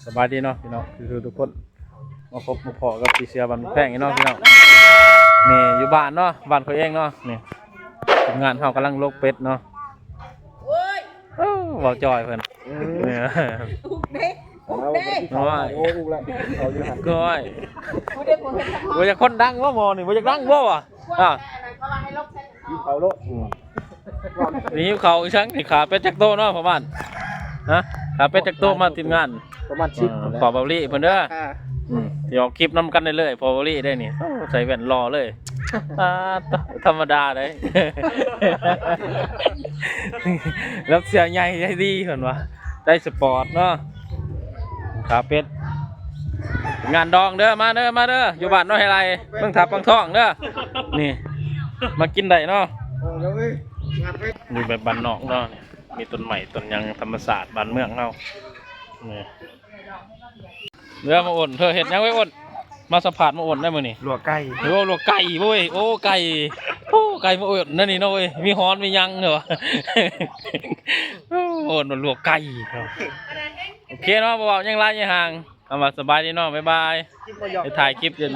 สบายดีเนาะพี่น้องคือทุกคนมาพบมาพอกับพี่เสือบันแพงเนาะพี่น้องนี่อยู่บ้านเนาะบ้านเขาเองเนาะนี่ทำงานเขากำลังลกเป็ดเนาะว้าวจอยเพิ่นเนี่ยน้อยก้อยว่าจะคนดังว่าหมอนี่ว่าจะดังว่าวะยิ้มเขาโลด นี่เขาอีช่างนี่ขาเป็ดจักโตเนาะพ่อบ้านฮะขาเป็ดจักโตมาทีมงาน ประมาณ10ขอเบาลี่เพิ่นเด้อที่ออกคลิปน้ำกันได้เลยพอเบาลี่ได้นี่ใส่แว่นรอเลยธรรมดาเลยแล้วเสียใหญ่ได้ดีเพิ่นว่าได้สปอร์ตเนาะขาเป็ดงานดองเด้อมาเด้อมาเด้ออยู่บ้านน้อยไรเพิ่งทับปังท้องเด้อนี่มากินได้เนาะอยู่แบบบ้านนอกเนาะมีต้นใหม่ต้นยังธรรมศาสตร์บ้านเมืองเฮานี่เรือมาอ่นเธอเห็ดยังไว้อ่นมาสัมผัสมาอ่นได้มื้อนี่ลวกไก่โอ้ลวกไก่เว้ยโอ้ไก่โอ้ไก่มาอ่นนั่นนี่เนาะเว้ยมีฮ้อนมียังเหรออ่นมาลวกไก่โอเคเนาะบ่าวยังไรยังห่างเอามาสบายดีเนาะบ๊ายบายไปถ่ายคลิปจน